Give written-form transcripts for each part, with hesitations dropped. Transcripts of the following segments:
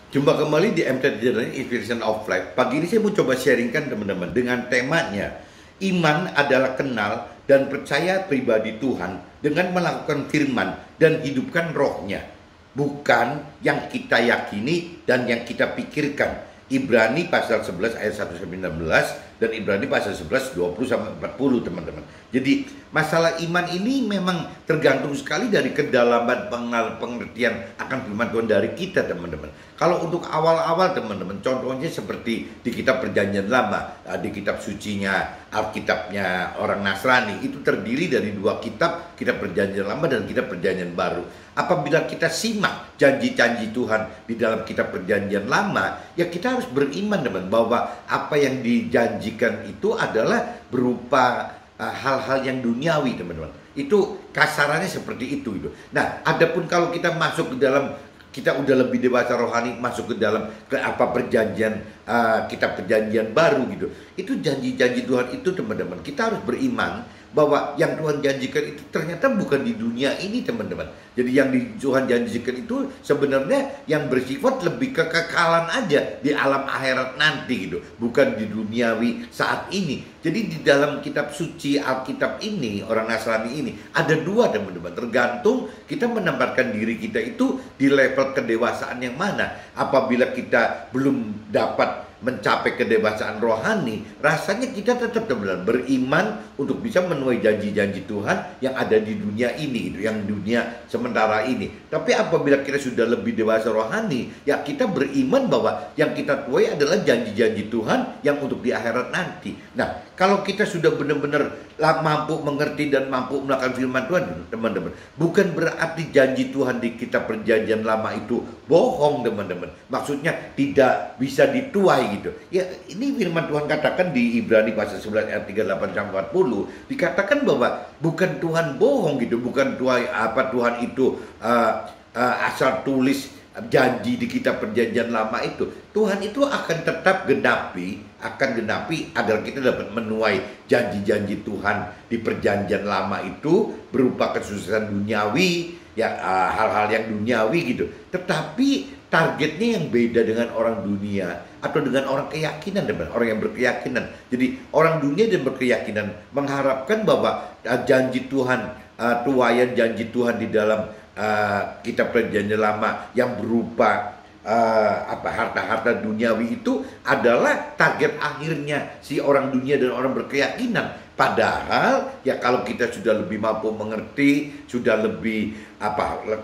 Jumpa kembali di MT Journey Inspiration of Life. Pagi ini saya mau coba sharingkan teman-teman dengan temanya iman adalah kenal dan percaya pribadi Tuhan dengan melakukan firman dan hidupkan rohnya. Bukan yang kita yakini dan yang kita pikirkan. Ibrani pasal 11 ayat 1-19 dan Ibrani pasal 11 20-40 teman-teman. Jadi masalah iman ini memang tergantung sekali dari kedalaman pengertian akan firman Tuhan dari kita teman-teman. Kalau untuk awal-awal teman-teman, contohnya seperti di kitab Perjanjian Lama, di kitab sucinya Alkitabnya orang Nasrani, itu terdiri dari dua kitab Perjanjian Lama dan kitab Perjanjian Baru. Apabila kita simak janji-janji Tuhan di dalam kitab Perjanjian Lama, ya kita harus beriman teman bahwa apa yang dijanjikan itu adalah berupa hal-hal yang duniawi teman-teman. Itu kasarannya seperti itu gitu. Nah, adapun kalau kita masuk ke dalam, kita udah lebih dewasa rohani, masuk ke dalam perjanjian kitab Perjanjian Baru gitu. Itu janji-janji Tuhan itu teman-teman. Kita harus beriman bahwa yang Tuhan janjikan itu ternyata bukan di dunia ini teman-teman. Jadi yang Tuhan janjikan itu sebenarnya yang bersifat lebih kekekalan aja di alam akhirat nanti gitu, bukan di duniawi saat ini. Jadi di dalam kitab suci Alkitab ini, orang Nasrani ini ada dua teman-teman, tergantung kita menempatkan diri kita itu di level kedewasaan yang mana. Apabila kita belum dapat mencapai kedewasaan rohani, rasanya kita tetap teman-teman beriman untuk bisa menuai janji-janji Tuhan yang ada di dunia ini gitu, yang dunia sementara ini. Tapi apabila kita sudah lebih dewasa rohani, ya kita beriman bahwa yang kita tuai adalah janji-janji Tuhan yang untuk di akhirat nanti. Nah, kalau kita sudah benar-benar mampu mengerti dan mampu melakukan firman Tuhan teman-teman, bukan berarti janji Tuhan di kitab Perjanjian Lama itu bohong teman-teman. Maksudnya tidak bisa dituai gitu. Ya, ini firman Tuhan katakan di Ibrani pasal 11 ayat 38-40 dikatakan bahwa bukan Tuhan bohong gitu, bukan Tuhan itu asal tulis janji di kitab Perjanjian Lama itu. Tuhan itu akan tetap genapi agar kita dapat menuai janji-janji Tuhan di Perjanjian Lama itu berupa kesuksesan duniawi, ya hal-hal yang duniawi gitu. Tetapi targetnya yang beda dengan orang dunia atau dengan orang keyakinan, teman, orang yang berkeyakinan. Jadi orang dunia dan berkeyakinan mengharapkan bahwa janji Tuhan, tuaian janji Tuhan di dalam kitab Perjanjian Lama yang berupa harta-harta duniawi itu adalah target akhirnya si orang dunia dan orang berkeyakinan. Padahal ya kalau kita sudah lebih mampu mengerti, sudah lebih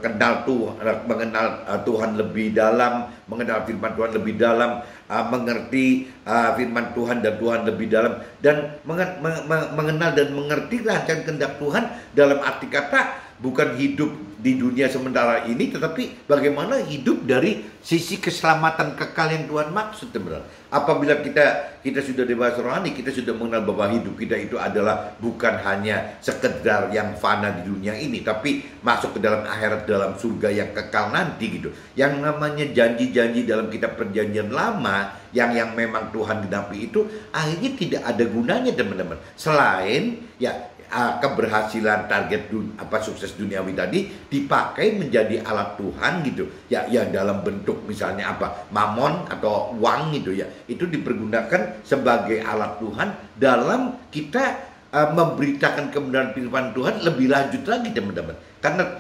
kenal Tuhan, mengenal Tuhan lebih dalam, mengenal firman Tuhan lebih dalam, mengerti firman Tuhan dan Tuhan lebih dalam, dan mengenal dan mengerti rancangan kehendak Tuhan dalam arti kata bukan hidup di dunia sementara ini, tetapi bagaimana hidup dari sisi keselamatan kekal yang Tuhan maksud teman-teman. Apabila kita sudah dewasa rohani, kita sudah mengenal bahwa hidup kita itu adalah bukan hanya sekedar yang fana di dunia ini, tapi masuk ke dalam akhirat, dalam surga yang kekal nanti gitu. Yang namanya janji-janji dalam kitab Perjanjian Lama yang memang Tuhan genapi itu akhirnya tidak ada gunanya teman-teman, selain ya keberhasilan target sukses duniawi tadi dipakai menjadi alat Tuhan gitu ya, dalam bentuk misalnya mamon atau uang gitu ya, itu dipergunakan sebagai alat Tuhan dalam kita memberitakan kebenaran firman Tuhan lebih lanjut lagi teman-teman. Karena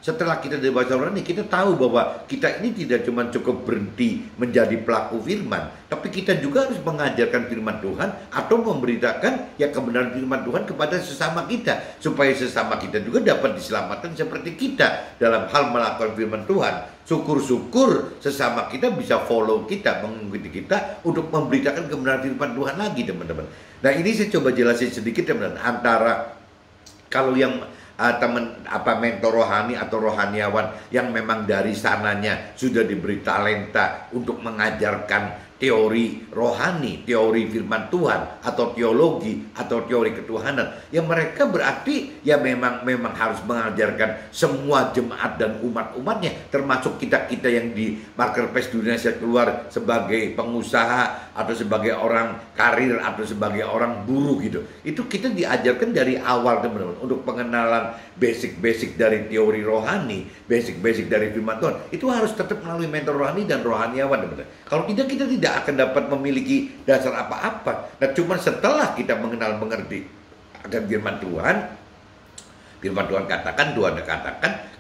setelah kita dewasa rohani, kita tahu bahwa kita ini tidak cuma cukup berhenti menjadi pelaku firman, tapi kita juga harus mengajarkan firman Tuhan atau memberitakan ya kebenaran firman Tuhan kepada sesama kita, supaya sesama kita juga dapat diselamatkan seperti kita dalam hal melakukan firman Tuhan. Syukur-syukur sesama kita bisa follow kita, mengikuti kita untuk memberitakan kebenaran firman Tuhan lagi teman-teman. Nah, ini saya coba jelasin sedikit teman-teman, antara kalau yang mentor rohani atau rohaniawan yang memang dari sananya sudah diberi talenta untuk mengajarkan teori rohani, teori firman Tuhan, atau teologi, atau teori ketuhanan. Ya mereka berarti ya memang harus mengajarkan semua jemaat dan umat-umatnya, termasuk kita-kita yang di Marketplace Indonesia keluar sebagai pengusaha, atau sebagai orang karir, atau sebagai orang buruh gitu. Itu kita diajarkan dari awal teman-teman, untuk pengenalan basic-basic dari teori rohani, basic-basic dari firman Tuhan. Itu harus tetap melalui mentor rohani dan rohaniawan teman-teman. Kalau tidak, kita tidak akan dapat memiliki dasar apa-apa. Nah, cuma setelah kita mengerti akan firman Tuhan katakan,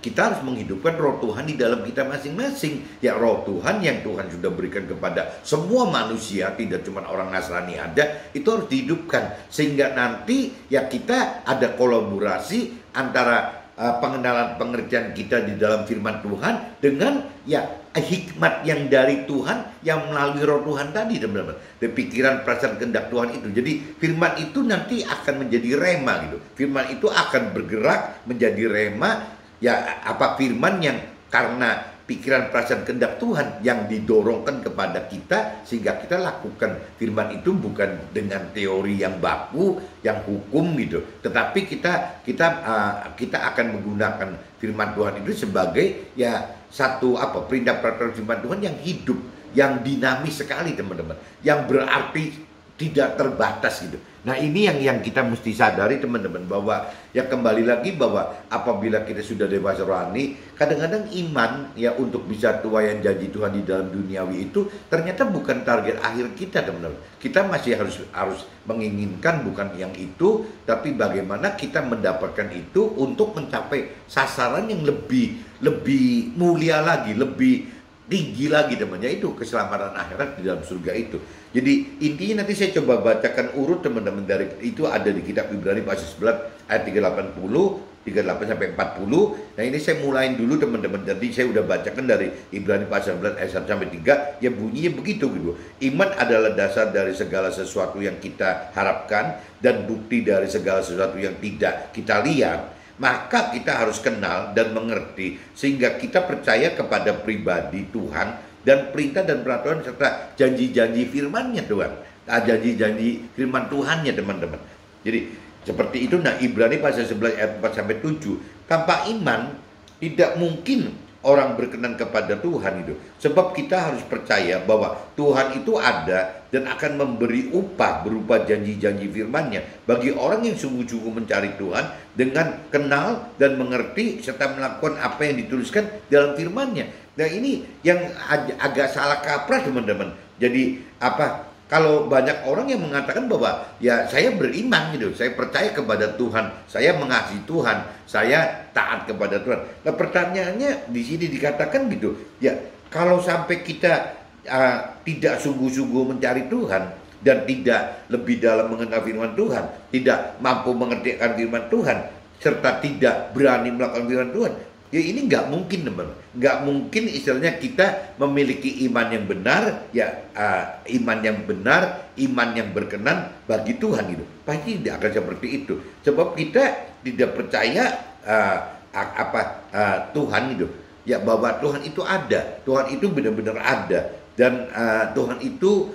kita harus menghidupkan roh Tuhan di dalam kita masing-masing. Ya, roh Tuhan yang Tuhan sudah berikan kepada semua manusia, tidak cuma orang Nasrani ada, itu harus dihidupkan. Sehingga nanti ya kita ada kolaborasi antara pengenalan pengertian kita di dalam firman Tuhan dengan ya hikmat yang dari Tuhan yang melalui roh Tuhan tadi teman-teman. Pikiran, perasaan, kehendak Tuhan itu. Jadi firman itu nanti akan menjadi rema gitu. Firman itu akan bergerak menjadi rema, ya apa firman yang karena pikiran, perasaan, kehendak Tuhan yang didorongkan kepada kita, sehingga kita lakukan firman itu bukan dengan teori yang baku, yang hukum gitu, tetapi kita akan menggunakan firman Tuhan itu sebagai ya satu perintah peraturan firman Tuhan yang hidup, yang dinamis sekali teman-teman, yang berarti tidak terbatas gitu. Nah, ini yang kita mesti sadari teman-teman, bahwa ya kembali lagi bahwa apabila kita sudah dewasa rohani, kadang-kadang iman ya untuk bisa tuaian janji Tuhan di dalam duniawi itu ternyata bukan target akhir kita teman-teman. Kita masih harus menginginkan bukan yang itu, tapi bagaimana kita mendapatkan itu untuk mencapai sasaran yang lebih mulia lagi, lebih tinggi lagi teman-teman, yaitu keselamatan akhirat di dalam surga itu. Jadi intinya nanti saya coba bacakan urut teman-teman, dari itu ada di kitab Ibrani pasal 11 ayat 38 sampai 40. Nah, ini saya mulain dulu teman-teman. Jadi saya udah bacakan dari Ibrani pasal 11 ayat 1 sampai 3. Ya bunyinya begitu gitu. Iman adalah dasar dari segala sesuatu yang kita harapkan dan bukti dari segala sesuatu yang tidak kita lihat. Maka kita harus kenal dan mengerti sehingga kita percaya kepada pribadi Tuhan dan perintah dan peraturan serta janji-janji firman-Nya Tuhan. Janji-janji firman Tuhan-Nya teman-teman. Jadi seperti itu. Nah, Ibrani pasal 11 ayat 4 sampai 7. Tanpa iman tidak mungkin orang berkenan kepada Tuhan itu. Sebab kita harus percaya bahwa Tuhan itu ada dan akan memberi upah berupa janji-janji firman-Nya bagi orang yang sungguh-sungguh mencari Tuhan dengan kenal dan mengerti serta melakukan apa yang dituliskan dalam firman-Nya. Nah, ini yang agak salah kaprah teman-teman. Jadi kalau banyak orang yang mengatakan bahwa ya saya beriman gitu, saya percaya kepada Tuhan, saya mengasihi Tuhan, saya taat kepada Tuhan. Nah, pertanyaannya di sini dikatakan gitu, ya kalau sampai kita tidak sungguh-sungguh mencari Tuhan dan tidak lebih dalam mengenal firman Tuhan, tidak mampu mengerti akan firman Tuhan, serta tidak berani melakukan firman Tuhan, ya ini nggak mungkin teman, nggak mungkin istilahnya kita memiliki iman yang benar, ya iman yang benar, iman yang berkenan bagi Tuhan gitu. Pasti tidak akan seperti itu, sebab kita tidak percaya Tuhan gitu, ya bahwa Tuhan itu ada, Tuhan itu benar-benar ada, dan Tuhan itu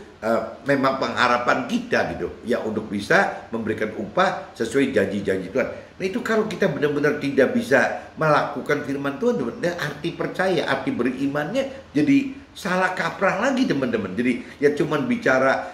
memang pengharapan kita gitu, ya untuk bisa memberikan upah sesuai janji-janji Tuhan. Nah, itu kalau kita benar-benar tidak bisa melakukan firman Tuhan, nah, arti percaya, arti berimannya jadi salah kaprah lagi teman-teman. Jadi ya cuman bicara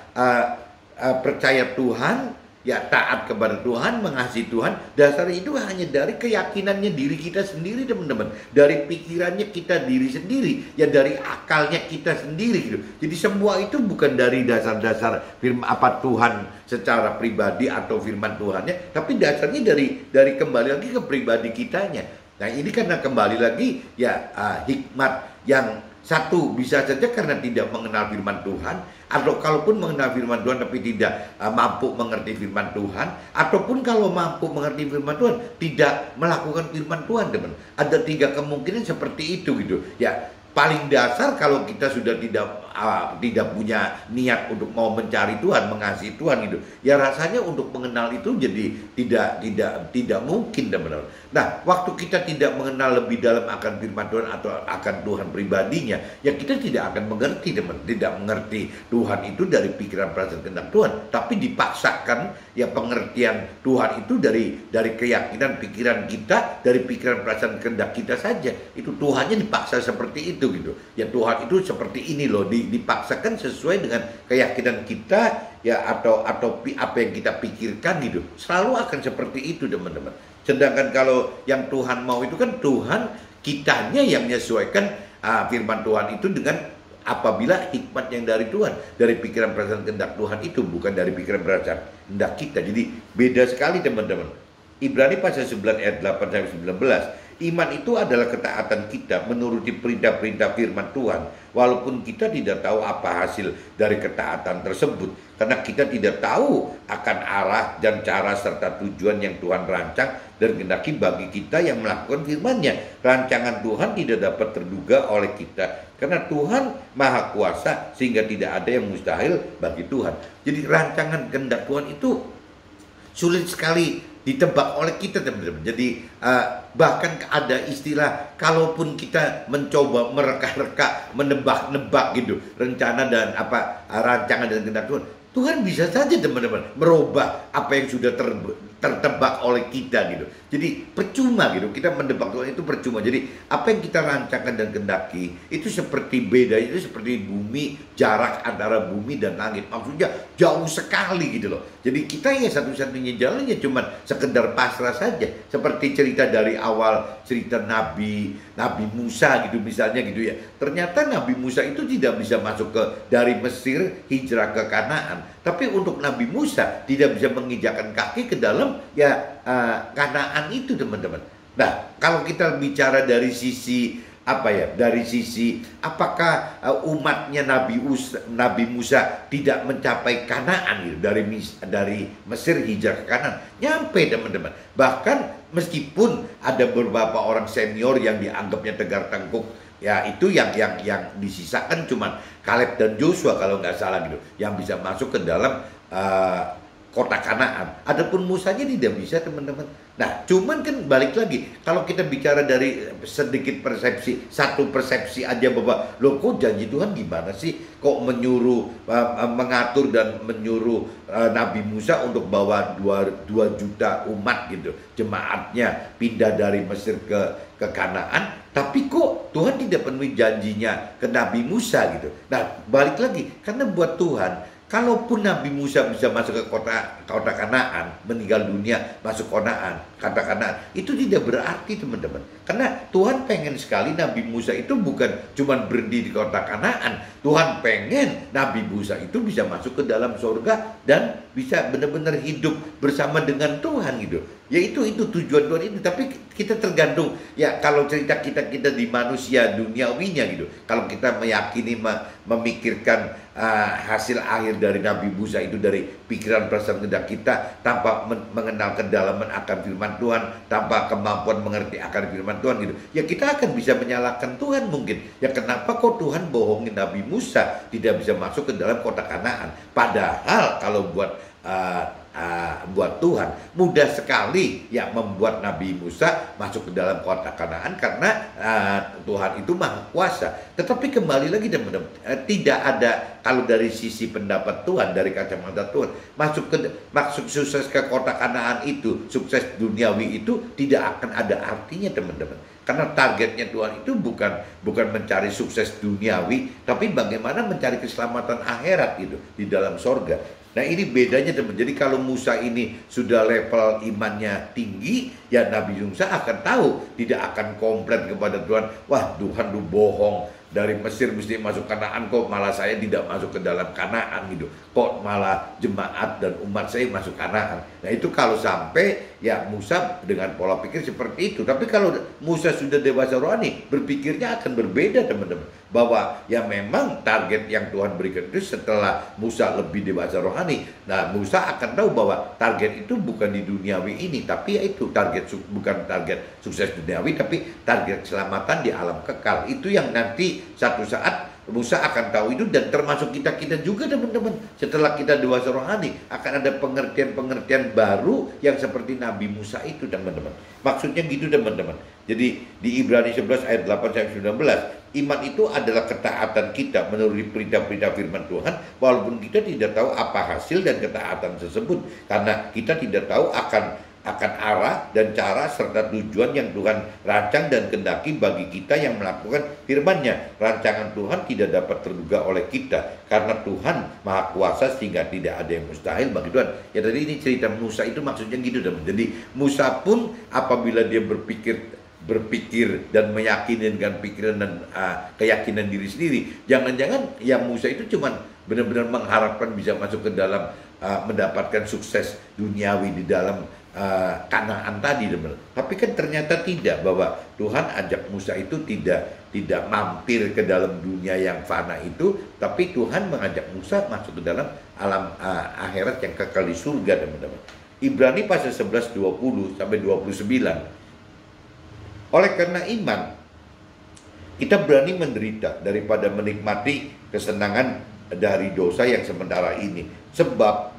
percaya Tuhan, ya taat kepada Tuhan, mengasihi Tuhan, dasarnya itu hanya dari keyakinannya diri kita sendiri teman-teman, dari pikirannya kita diri sendiri, ya dari akalnya kita sendiri gitu. Jadi semua itu bukan dari dasar-dasar firman Tuhan secara pribadi atau firman Tuhannya, tapi dasarnya dari kembali lagi ke pribadi kitanya. Nah, ini karena kembali lagi ya hikmat yang satu bisa saja karena tidak mengenal firman Tuhan, atau kalaupun mengenal firman Tuhan tapi tidak mampu mengerti firman Tuhan, ataupun kalau mampu mengerti firman Tuhan tidak melakukan firman Tuhan teman. Ada tiga kemungkinan seperti itu gitu. Ya paling dasar kalau kita sudah tidak tidak punya niat untuk mau mencari Tuhan, mengasihi Tuhan gitu, ya rasanya untuk mengenal itu jadi tidak mungkin, teman-teman. Nah, waktu kita tidak mengenal lebih dalam akan firman Tuhan atau akan Tuhan pribadinya, ya kita tidak akan mengerti, teman, tidak mengerti Tuhan itu dari pikiran, perasaan, kehendak Tuhan, tapi dipaksakan ya pengertian Tuhan itu dari keyakinan pikiran kita, dari pikiran, perasaan, kehendak kita saja. Itu Tuhannya dipaksa seperti itu gitu. Ya Tuhan itu seperti ini loh, dipaksakan sesuai dengan keyakinan kita ya, atau apa yang kita pikirkan gitu. Selalu akan seperti itu, teman-teman. Sedangkan kalau yang Tuhan mau itu kan Tuhan kitanya yang menyesuaikan firman Tuhan itu dengan apabila hikmat yang dari Tuhan, dari pikiran, perasaan, kehendak Tuhan itu, bukan dari pikiran, perasaan, kehendak kita. Jadi beda sekali, teman-teman. Ibrani pasal 9 ayat 8 sampai 19. Iman itu adalah ketaatan kita menuruti perintah-perintah firman Tuhan, walaupun kita tidak tahu apa hasil dari ketaatan tersebut, karena kita tidak tahu akan arah dan cara serta tujuan yang Tuhan rancang dan kehendaki bagi kita yang melakukan firman-Nya. Rancangan Tuhan tidak dapat terduga oleh kita, karena Tuhan Maha Kuasa, sehingga tidak ada yang mustahil bagi Tuhan. Jadi rancangan kehendak Tuhan itu sulit sekali ditebak oleh kita, teman-teman. Jadi bahkan ada istilah, kalaupun kita mencoba mereka-reka, menebak-nebak gitu rencana dan rancangan dan kehendak Tuhan, Tuhan bisa saja, teman-teman, merubah apa yang sudah tertebak oleh kita gitu. Jadi percuma gitu, kita mendebak Tuhan itu percuma. Jadi apa yang kita rancangkan dan kehendaki itu seperti beda, itu seperti bumi, jarak antara bumi dan langit. Maksudnya jauh sekali gitu loh. Jadi kita ya satu-satunya jalannya cuma sekedar pasrah saja. Seperti cerita dari awal, cerita Nabi Musa gitu misalnya gitu ya. Ternyata Nabi Musa itu tidak bisa masuk dari Mesir hijrah ke Kanaan. Tapi untuk Nabi Musa tidak bisa menginjakkan kaki ke dalam Kanaan itu, teman-teman. Nah, kalau kita bicara dari sisi dari sisi apakah umatnya Nabi Musa tidak mencapai Kanaan gitu, dari Mesir hijrah ke Kanaan, nyampe, teman-teman. Bahkan meskipun ada beberapa orang senior yang dianggapnya tegar tengkuk, ya itu yang disisakan cuma Kaleb dan Joshua kalau nggak salah gitu, yang bisa masuk ke dalam kota Kanaan. Adapun Musanya tidak bisa, teman-teman. Nah, cuman kan balik lagi, kalau kita bicara dari sedikit persepsi, satu persepsi aja bahwa loh kok janji Tuhan gimana sih? Kok menyuruh, mengatur dan menyuruh Nabi Musa untuk bawa 2 juta umat gitu, jemaatnya pindah dari Mesir ke Kanaan, tapi kok Tuhan tidak penuhi janjinya ke Nabi Musa gitu. Nah, balik lagi, karena buat Tuhan, kalaupun Nabi Musa bisa masuk ke kota Kanaan, meninggal dunia, masuk kota Kanaan, itu tidak berarti, teman-teman. Karena Tuhan pengen sekali Nabi Musa itu bukan cuma berhenti di kota Kanaan. Tuhan pengen Nabi Musa itu bisa masuk ke dalam surga dan bisa benar-benar hidup bersama dengan Tuhan gitu. Ya itu tujuan Tuhan itu. Tapi kita tergantung, ya kalau cerita kita di manusia duniawinya gitu. Kalau kita meyakini, memikirkan hasil akhir dari Nabi Musa itu dari pikiran, perasaan, kehendak kita, tanpa mengenal kedalaman akan firman Tuhan, tanpa kemampuan mengerti akan firman Tuhan gitu, ya kita akan bisa menyalahkan Tuhan mungkin. Ya kenapa kok Tuhan bohongin Nabi Musa tidak bisa masuk ke dalam kota Kanaan? Padahal kalau buat Tuhan mudah sekali ya membuat Nabi Musa masuk ke dalam kota Kanaan, karena Tuhan itu Maha Kuasa. Tetapi kembali lagi, teman-teman, tidak ada, kalau dari sisi pendapat Tuhan, dari kacamata Tuhan, masuk sukses ke kota Kanaan itu, sukses duniawi itu tidak akan ada artinya, teman-teman. Karena targetnya Tuhan itu bukan mencari sukses duniawi, tapi bagaimana mencari keselamatan akhirat gitu di dalam sorga. Nah ini bedanya, teman. Jadi kalau Musa ini sudah level imannya tinggi, ya Nabi Musa akan tahu, tidak akan komplain kepada Tuhan, wah Tuhan lu bohong, dari Mesir mesti masuk Kanaan, kok malah saya tidak masuk ke dalam Kanaan gitu, kok malah jemaat dan umat saya masuk Kanaan. Nah itu kalau sampai ya Musa dengan pola pikir seperti itu. Tapi kalau Musa sudah dewasa rohani, berpikirnya akan berbeda, teman-teman, bahwa ya memang target yang Tuhan berikan itu setelah Musa lebih dewasa rohani. Nah Musa akan tahu bahwa target itu bukan di duniawi ini, tapi yaitu bukan target sukses duniawi, tapi target keselamatan di alam kekal. Itu yang nanti satu saat Musa akan tahu itu, dan termasuk kita juga teman-teman. Setelah kita dewasa rohani akan ada pengertian-pengertian baru yang seperti Nabi Musa itu teman-teman. Maksudnya gitu teman-teman. Jadi di Ibrani 11 ayat 8 sampai 19, iman itu adalah ketaatan kita menuruti perintah-perintah firman Tuhan walaupun kita tidak tahu apa hasil dan ketaatan tersebut, karena kita tidak tahu akan arah dan cara serta tujuan yang Tuhan rancang dan kehendaki bagi kita yang melakukan firman-Nya. Rancangan Tuhan tidak dapat terduga oleh kita karena Tuhan Maha Kuasa sehingga tidak ada yang mustahil bagi Tuhan. Ya, tadi ini cerita Musa itu maksudnya gitu teman. Jadi Musa pun apabila dia berpikir dan meyakini dengan pikiran dan keyakinan diri sendiri, jangan-jangan yang Musa itu cuman benar-benar mengharapkan bisa masuk ke dalam mendapatkan sukses duniawi di dalam Kanaan tadi, teman. Tapi kan ternyata tidak, bahwa Tuhan ajak Musa itu tidak mampir ke dalam dunia yang fana itu, tapi Tuhan mengajak Musa masuk ke dalam alam akhirat yang kekal di surga, teman-teman. Ibrani pasal 11 20 sampai 29. Oleh karena iman kita berani menderita daripada menikmati kesenangan dari dosa yang sementara ini, sebab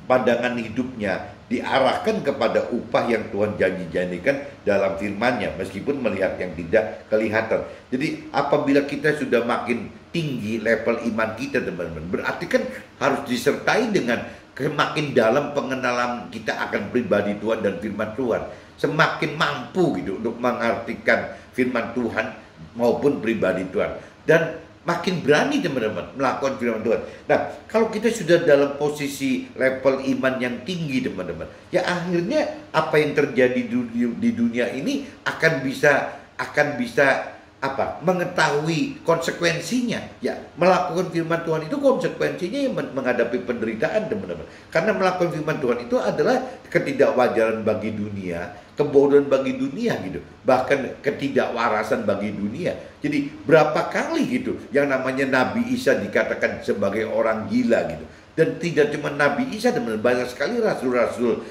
pandangan hidupnya diarahkan kepada upah yang Tuhan janji-janjikan dalam firman-Nya, meskipun melihat yang tidak kelihatan. Jadi apabila kita sudah makin tinggi level iman kita, teman-teman, berarti kan harus disertai dengan semakin dalam pengenalan kita akan pribadi Tuhan dan firman Tuhan. Semakin mampu gitu untuk mengartikan firman Tuhan maupun pribadi Tuhan, dan makin berani teman-teman melakukan firman Tuhan. Nah, kalau kita sudah dalam posisi level iman yang tinggi teman-teman, ya akhirnya apa yang terjadi di dunia ini akan bisa mengetahui konsekuensinya. Ya, melakukan firman Tuhan itu konsekuensinya yang menghadapi penderitaan teman-teman. Karena melakukan firman Tuhan itu adalah ketidakwajaran bagi dunia, kebodohan bagi dunia gitu, bahkan ketidakwarasan bagi dunia. Jadi berapa kali gitu yang namanya Nabi Isa dikatakan sebagai orang gila gitu. Dan tidak cuma Nabi Isa, teman, banyak sekali rasul-rasul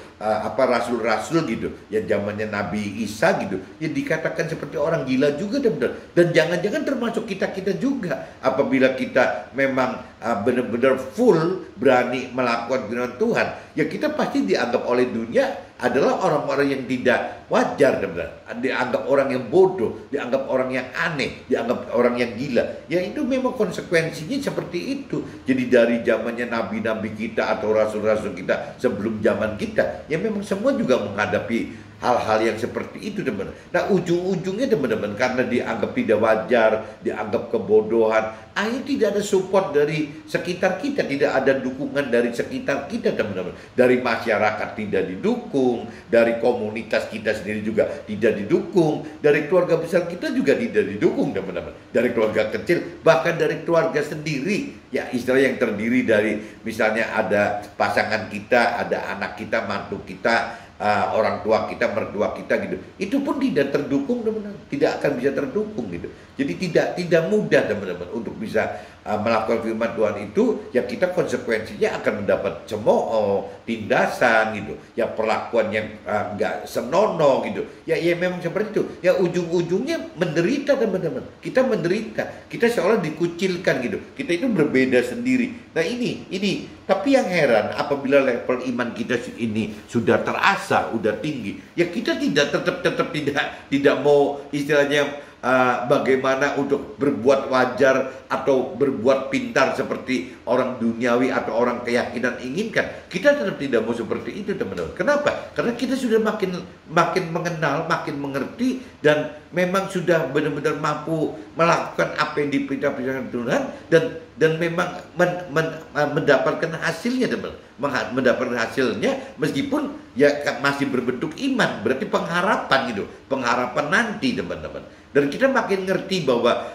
rasul-rasul gitu ya zamannya Nabi Isa gitu ya dikatakan seperti orang gila juga, teman. Dan jangan-jangan termasuk kita juga apabila kita memang benar-benar full berani melakukan firman Tuhan, ya kita pasti dianggap oleh dunia adalah orang-orang yang tidak wajar, teman. Dianggap orang yang bodoh, dianggap orang yang aneh, dianggap orang yang gila. Ya itu memang konsekuensinya seperti itu. Jadi dari zamannya nabi-nabi kita atau rasul-rasul kita sebelum zaman kita, ya memang semua juga menghadapi hal-hal yang seperti itu, teman. Nah, ujung-ujungnya teman-teman, karena dianggap tidak wajar, dianggap kebodohan, akhirnya tidak ada support dari sekitar kita, tidak ada dukungan dari sekitar kita, teman-teman. Dari masyarakat tidak didukung, dari komunitas kita sendiri juga tidak didukung, dari keluarga besar kita juga tidak didukung, teman-teman. Dari keluarga kecil, bahkan dari keluarga sendiri, ya istilah yang terdiri dari misalnya ada pasangan kita, ada anak kita, mantu kita, orang tua kita, mertua kita gitu, itu pun tidak terdukung, teman-teman, tidak akan bisa terdukung gitu. Jadi tidak mudah, teman-teman, untuk bisa melakukan firman Tuhan itu. Ya kita konsekuensinya akan mendapat cemooh, tindasan gitu, ya perlakuan yang nggak senonoh gitu. Ya memang seperti itu. Ya ujung-ujungnya menderita, teman-teman. Kita menderita, kita seolah dikucilkan gitu. Kita itu berbeda sendiri. Nah ini. Tapi yang heran, apabila level iman kita ini sudah terasa, udah tinggi, ya kita tetap tidak mau istilahnya bagaimana untuk berbuat wajar atau berbuat pintar seperti orang duniawi atau orang keyakinan inginkan. Kita tetap tidak mau seperti itu, teman-teman. Kenapa? Karena kita sudah makin mengenal, makin mengerti, dan memang sudah benar-benar mampu melakukan apa yang diperintahkan Tuhan, dan memang mendapatkan hasilnya, teman. Mendapatkan hasilnya meskipun ya masih berbentuk iman, berarti pengharapan gitu, pengharapan nanti, teman-teman. Dan kita makin ngerti bahwa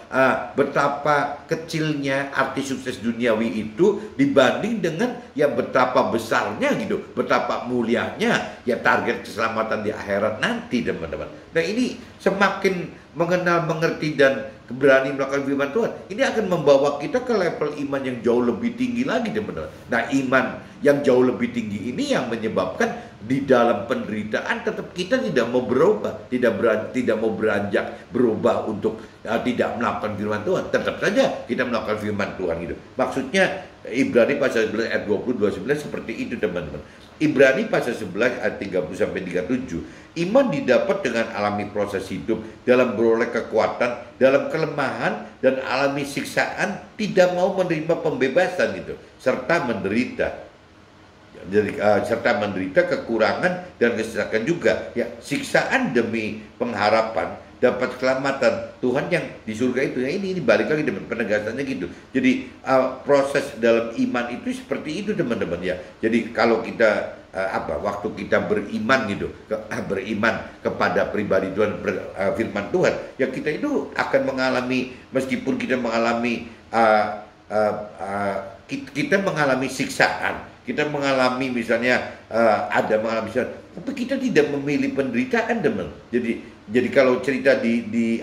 betapa kecilnya arti sukses duniawi itu dibanding dengan ya betapa besarnya gitu, betapa mulianya ya target keselamatan di akhirat nanti, teman-teman. Nah ini semakin mengenal, mengerti, dan berani melakukan firman Tuhan, ini akan membawa kita ke level iman yang jauh lebih tinggi lagi, teman-teman. Nah, iman yang jauh lebih tinggi ini yang menyebabkan di dalam penderitaan tetap kita tidak mau berubah, tidak mau beranjak berubah untuk tidak melakukan firman Tuhan. Tetap saja kita melakukan firman Tuhan gitu. Maksudnya Ibrani pasal 11 ayat 20-29 seperti itu, teman-teman. Ibrani pasal 11 ayat 30 sampai 37. Iman didapat dengan alami proses hidup, dalam beroleh kekuatan, dalam kelemahan dan alami siksaan, tidak mau menerima pembebasan gitu, serta menderita. Jadi, serta menderita kekurangan dan kesesakan juga. Ya, siksaan demi pengharapan dapat keselamatan Tuhan yang di surga itu. Ya, ini balik lagi dengan penegasannya gitu. Jadi proses dalam iman itu seperti itu, teman-teman ya. Jadi kalau kita waktu kita beriman gitu, beriman kepada pribadi Tuhan, firman Tuhan, ya kita itu akan mengalami, meskipun kita mengalami kita mengalami siksaan, kita mengalami misalnya ada mengalami siksaan, tapi kita tidak memilih penderitaan, teman. Jadi kalau cerita di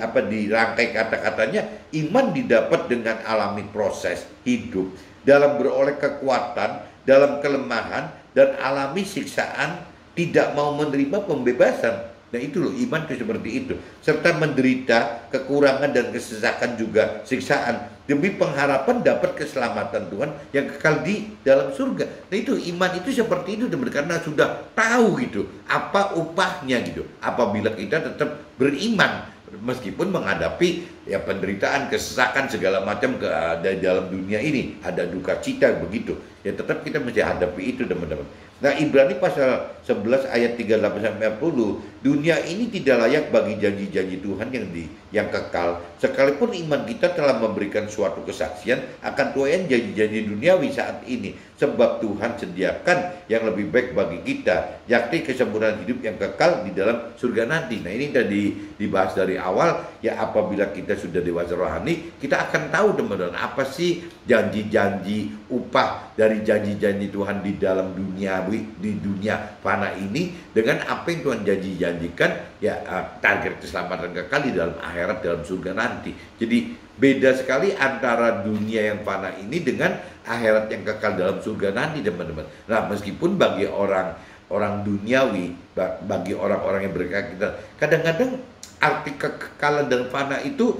rangkai kata-katanya, iman didapat dengan alami proses hidup, dalam beroleh kekuatan, dalam kelemahan dan alami siksaan, tidak mau menerima pembebasan. Nah, itu loh, iman itu seperti itu, serta menderita kekurangan dan kesesakan juga siksaan demi pengharapan dapat keselamatan Tuhan yang kekal di dalam surga. Nah, itu iman itu seperti itu, teman, karena sudah tahu gitu apa upahnya gitu apabila kita tetap beriman meskipun menghadapi ya penderitaan, kesesakan segala macam dari dalam dunia ini, ada duka cita begitu. Ya tetap kita mesti hadapi itu, teman-teman. Nah, Ibrani pasal 11 ayat 38 sampai 40, dunia ini tidak layak bagi janji-janji Tuhan yang kekal. Sekalipun iman kita telah memberikan suatu kesaksian akan tuaian janji-janji duniawi saat ini, sebab Tuhan sediakan yang lebih baik bagi kita, yakni kesempurnaan hidup yang kekal di dalam surga nanti. Nah, ini tadi dibahas dari awal ya, apabila kita sudah dewasa rohani, kita akan tahu, teman-teman, apa sih janji-janji upah dari janji-janji Tuhan di dalam di dunia fana ini dengan apa yang Tuhan janjikan ya, target keselamatan kekal di dalam akhirat, dalam surga nanti. Jadi beda sekali antara dunia yang fana ini dengan akhirat yang kekal dalam surga nanti, teman-teman. Nah, meskipun bagi orang duniawi, bagi orang-orang yang berkeyakinan, kadang-kadang arti kekekalan dan fana itu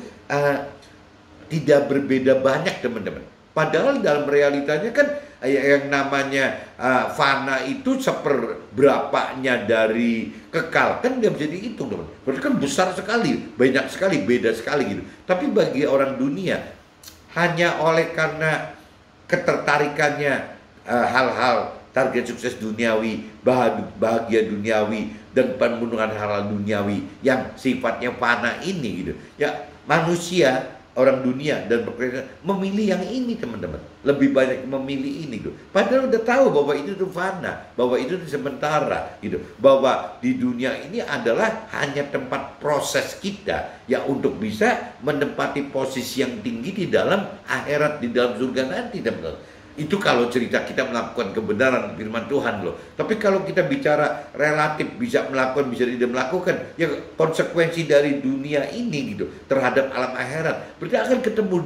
tidak berbeda banyak, teman-teman. Padahal dalam realitanya kan yang namanya fana itu seperberapanya dari kekal, kan nggak bisa dihitung, teman. Berarti kan besar sekali, banyak sekali, beda sekali gitu. Tapi bagi orang dunia, hanya oleh karena ketertarikannya hal-hal target sukses duniawi, bahagia duniawi, dan pemenuhan hal-hal duniawi yang sifatnya fana ini gitu. Ya, manusia, orang dunia dan berkreasi memilih yang ini, teman-teman. Lebih banyak memilih ini gitu. Padahal udah tahu bahwa itu tuh fana, bahwa itu sementara gitu. Bahwa di dunia ini adalah hanya tempat proses kita ya untuk bisa menempati posisi yang tinggi di dalam akhirat, di dalam surga nanti, teman-teman. Itu kalau cerita kita melakukan kebenaran firman Tuhan loh. Tapi kalau kita bicara relatif, bisa melakukan, bisa tidak melakukan, ya konsekuensi dari dunia ini gitu terhadap alam akhirat, berarti akan ketemu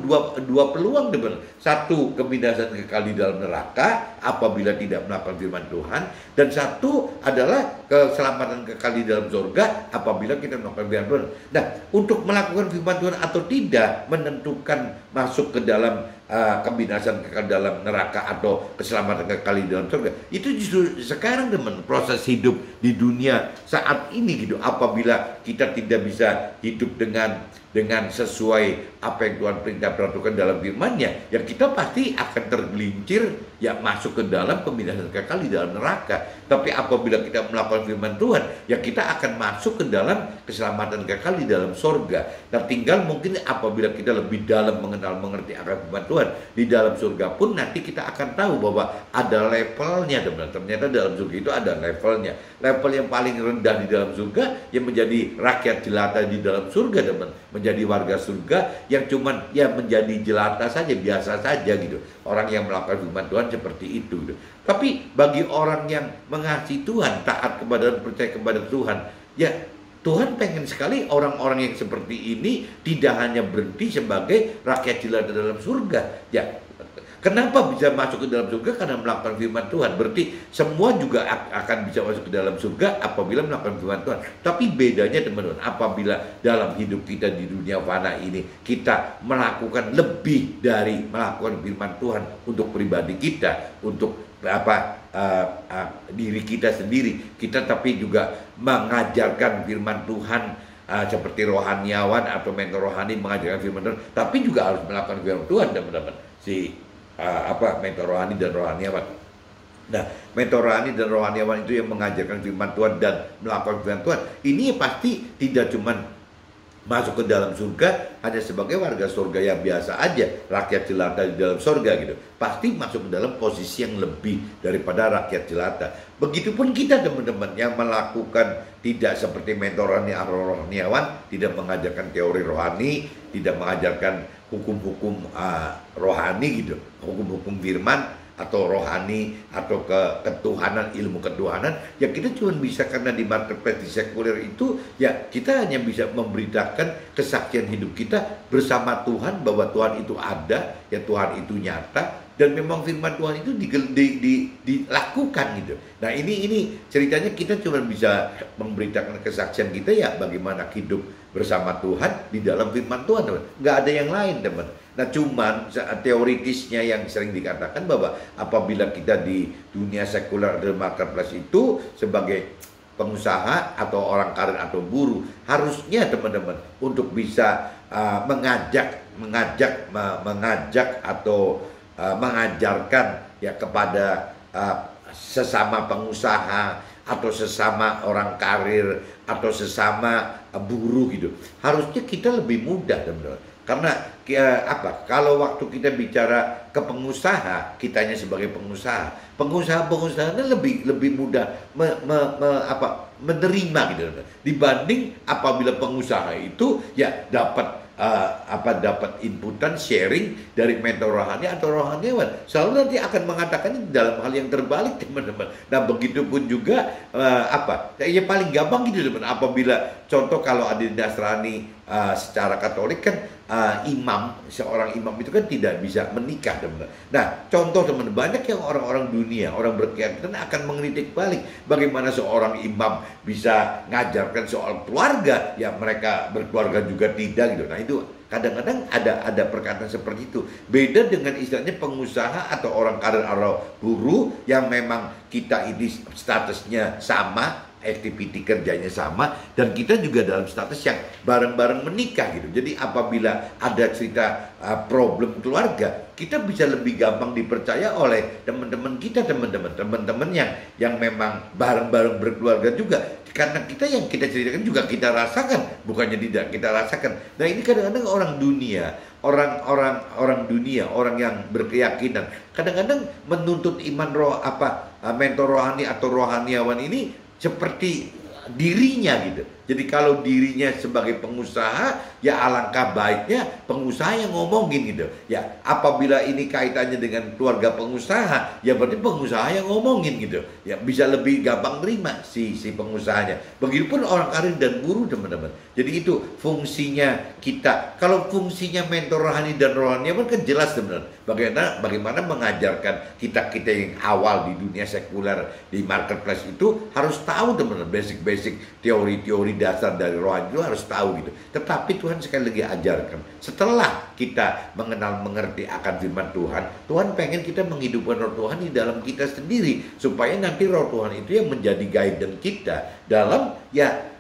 dua peluang, teman. Satu, kebinasaan kekal di dalam neraka apabila tidak melakukan firman Tuhan, dan satu adalah keselamatan kekal di dalam surga apabila kita melakukan firman Tuhan. Nah, untuk melakukan firman Tuhan atau tidak menentukan masuk ke dalam kebinasaan kekal dalam neraka atau keselamatan kekal di dalam surga. Itu justru sekarang, teman, proses hidup di dunia saat ini gitu. Apabila kita tidak bisa hidup dengan sesuai apa yang Tuhan perintah peraturan dalam firman-Nya, ya kita pasti akan tergelincir ya masuk ke dalam kebinasaan kekal di dalam neraka. Tapi apabila kita melakukan firman Tuhan, ya kita akan masuk ke dalam keselamatan kekal di dalam surga. Nah, tinggal mungkin apabila kita lebih dalam mengerti akan firman Tuhan, di dalam surga pun nanti kita akan tahu bahwa ada levelnya, teman. Ternyata dalam surga itu ada levelnya. Level yang paling rendah di dalam surga yang menjadi rakyat jelata di dalam surga, teman, menjadi warga surga yang cuman ya menjadi jelata saja, biasa saja gitu. Orang yang melakukan firman Tuhan seperti itu gitu. Tapi bagi orang yang mengasihi Tuhan, taat kepada dan percaya kepada Tuhan, ya Tuhan pengen sekali orang-orang yang seperti ini tidak hanya berhenti sebagai rakyat jelata dalam surga. Ya, kenapa bisa masuk ke dalam surga? Karena melakukan firman Tuhan. Berarti semua juga akan bisa masuk ke dalam surga apabila melakukan firman Tuhan. Tapi bedanya teman-teman, apabila dalam hidup kita di dunia fana ini kita melakukan lebih dari melakukan firman Tuhan untuk pribadi kita, untuk diri kita sendiri, kita tapi juga mengajarkan firman Tuhan, seperti rohaniawan atau mentor rohani mengajarkan firman Tuhan, tapi juga harus melakukan firman Tuhan, teman-teman. Mentor rohani dan rohaniawan. Nah, mentor rohani dan rohaniawan itu yang mengajarkan firman Tuhan dan melakukan firman Tuhan. Ini pasti tidak cuman masuk ke dalam surga hanya sebagai warga surga yang biasa aja, rakyat jelata di dalam surga gitu. Pasti masuk ke dalam posisi yang lebih daripada rakyat jelata. Begitupun kita teman-teman yang melakukan tidak seperti mentor rohaniawan, tidak mengajarkan teori rohani, tidak mengajarkan hukum-hukum rohani gitu, hukum-hukum firman atau rohani atau ketuhanan, ilmu ketuhanan, ya kita cuma bisa, karena di marketplace di sekuler itu ya kita hanya bisa memberitakan kesaksian hidup kita bersama Tuhan bahwa Tuhan itu ada, ya Tuhan itu nyata, dan memang firman Tuhan itu dilakukan gitu. Nah ini ceritanya kita cuma bisa memberitakan kesaksian kita ya bagaimana hidup bersama Tuhan di dalam firman Tuhan, teman. Nggak ada yang lain, teman. Nah cuman teoritisnya yang sering dikatakan bahwa apabila kita di dunia sekuler dan marketplace itu sebagai pengusaha atau orang karir atau buruh, harusnya teman-teman untuk bisa mengajak atau mengajarkan ya kepada sesama pengusaha atau sesama orang karir atau sesama buruh gitu, harusnya kita lebih mudah, teman-teman. Karena kalau waktu kita bicara ke pengusaha, kitanya sebagai pengusaha lebih mudah menerima gitu, dibanding apabila pengusaha itu ya dapat inputan sharing dari mentor rohani atau rohaniawan, selalu nanti akan mengatakan dalam hal yang terbalik, teman-teman. Nah begitu pun juga ya paling gampang gitu, teman. Apabila contoh kalau ada di Nasrani secara Katolik kan seorang imam itu kan tidak bisa menikah, teman. Nah contoh, teman, banyak yang orang-orang dunia, orang berkeyakinan akan mengkritik balik bagaimana seorang imam bisa ngajarkan soal keluarga, ya mereka berkeluarga juga tidak gitu. Nah itu kadang-kadang ada perkataan seperti itu. Beda dengan istilahnya pengusaha atau orang karir atau buruh yang memang kita ini statusnya sama, activity kerjanya sama, dan kita juga dalam status yang bareng-bareng menikah gitu. Jadi apabila ada cerita problem keluarga, kita bisa lebih gampang dipercaya oleh teman-teman kita, teman-teman yang memang bareng-bareng berkeluarga juga, karena yang kita ceritakan juga kita rasakan, bukannya tidak kita rasakan. Nah ini kadang-kadang orang dunia, orang yang berkeyakinan kadang-kadang menuntut iman mentor rohani atau rohaniawan ini seperti dirinya gitu. Jadi kalau dirinya sebagai pengusaha, ya alangkah baiknya pengusaha yang ngomongin gitu. Ya apabila ini kaitannya dengan keluarga pengusaha, ya berarti pengusaha yang ngomongin gitu. Ya bisa lebih gampang terima si pengusahanya. Begitupun orang karir dan buruh, teman-teman. Jadi itu fungsinya kita. Kalau fungsinya mentor rohani dan rohaniawan kan jelas, teman-teman. Bagaimana mengajarkan kita yang awal di dunia sekuler, di marketplace itu harus tahu, teman-teman, basic teori-teori dasar dari rohani itu harus tahu gitu. Tetapi Tuhan sekali lagi ajarkan, setelah kita mengerti akan firman Tuhan, Tuhan pengen kita menghidupkan roh Tuhan di dalam kita sendiri, supaya nanti roh Tuhan itu yang menjadi guidance kita dalam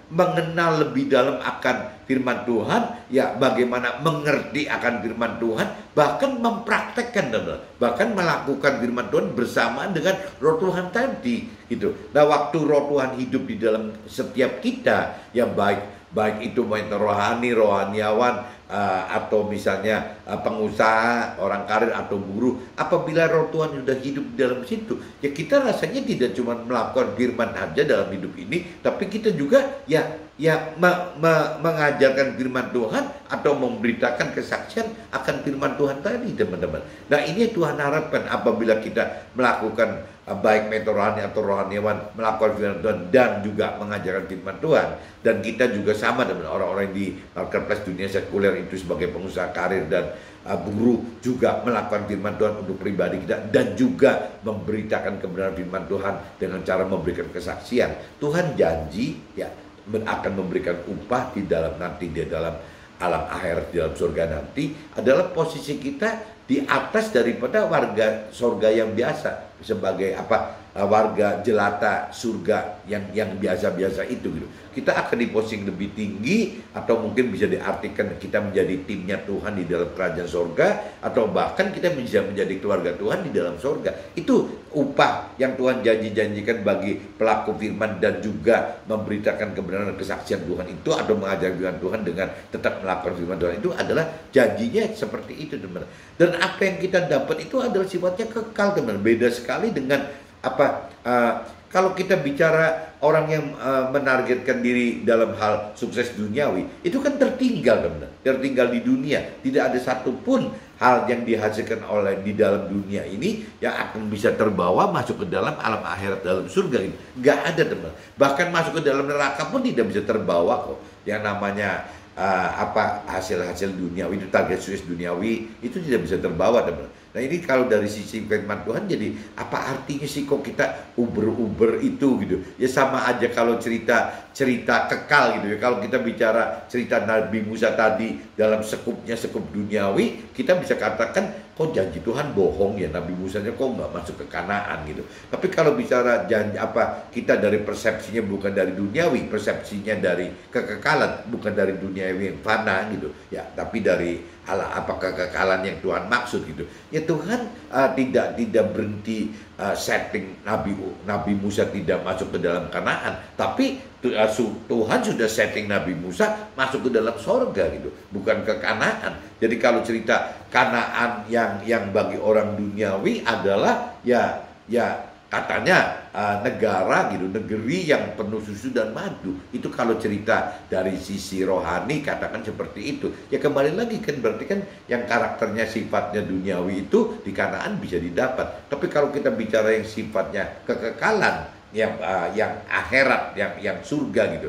mengenal lebih dalam akan firman Tuhan, ya bagaimana mengerti akan firman Tuhan, bahkan mempraktekkan, bahkan melakukan firman Tuhan bersamaan dengan roh Tuhan tadi gitu. Nah waktu roh Tuhan hidup di dalam setiap kita, ya baik itu mentor rohani, rohaniawan, atau misalnya pengusaha, orang karir atau buruh, apabila roh Tuhan sudah hidup di dalam situ, ya kita rasanya tidak cuma melakukan firman saja dalam hidup ini, tapi kita juga ya ya mengajarkan firman Tuhan atau memberitakan kesaksian akan firman Tuhan tadi, teman-teman. Nah, ini Tuhan harapkan apabila kita melakukan baik mentor rohani atau rohaniawan melakukan firman Tuhan dan juga mengajarkan firman Tuhan, dan kita juga sama dengan orang-orang di marketplace dunia sekuler itu sebagai pengusaha karir dan buruh juga melakukan firman Tuhan untuk pribadi kita dan juga memberitakan kebenaran firman Tuhan dengan cara memberikan kesaksian. Tuhan janji ya akan memberikan upah di dalam alam akhirat, di dalam surga nanti, adalah posisi kita di atas daripada warga surga yang biasa, sebagai warga jelata surga yang biasa-biasa itu gitu. Kita akan diposting lebih tinggi, atau mungkin bisa diartikan kita menjadi timnya Tuhan di dalam kerajaan surga, atau bahkan kita bisa menjadi keluarga Tuhan di dalam surga. Itu upah yang Tuhan janjikan bagi pelaku firman dan juga memberitakan kebenaran dan kesaksian Tuhan itu, atau mengajarkan Tuhan dengan tetap melakukan firman Tuhan itu, adalah janjinya seperti itu, teman. Dan apa yang kita dapat itu adalah sifatnya kekal, teman. Beda sekali dengan kalau kita bicara orang yang menargetkan diri dalam hal sukses duniawi, itu kan tertinggal, teman. Tertinggal di dunia. Tidak ada satupun hal yang dihasilkan oleh di dalam dunia ini yang akan bisa terbawa masuk ke dalam alam akhirat, dalam surga ini. Nggak ada, teman. Bahkan masuk ke dalam neraka pun tidak bisa terbawa kok. Yang namanya hasil-hasil duniawi itu, target sukses duniawi itu tidak bisa terbawa, teman. Nah, ini kalau dari sisi firman Tuhan, jadi apa artinya sih kok kita uber itu gitu? Ya sama aja kalau cerita kekal gitu ya. Kalau kita bicara cerita Nabi Musa tadi dalam skup duniawi, kita bisa katakan kok janji Tuhan bohong ya, Nabi Musanya kok nggak masuk ke Kanaan gitu. Tapi kalau bicara janji kita dari persepsinya bukan dari duniawi, persepsinya dari kekekalan, bukan dari duniawi yang fana gitu ya, tapi dari kekekalan yang Tuhan maksud gitu. Ya Tuhan tidak berhenti setting Nabi Musa tidak masuk ke dalam Kanaan, tapi Tuhan sudah setting Nabi Musa masuk ke dalam sorga gitu, bukan ke Kanaan. Jadi kalau cerita Kanaan yang bagi orang duniawi adalah ya katanya negara gitu, negeri yang penuh susu dan madu. Itu kalau cerita dari sisi rohani katakan seperti itu. Ya kembali lagi kan, berarti kan yang karakternya sifatnya duniawi itu di Kanaan bisa didapat. Tapi kalau kita bicara yang sifatnya kekekalan, yang akhirat, yang surga gitu,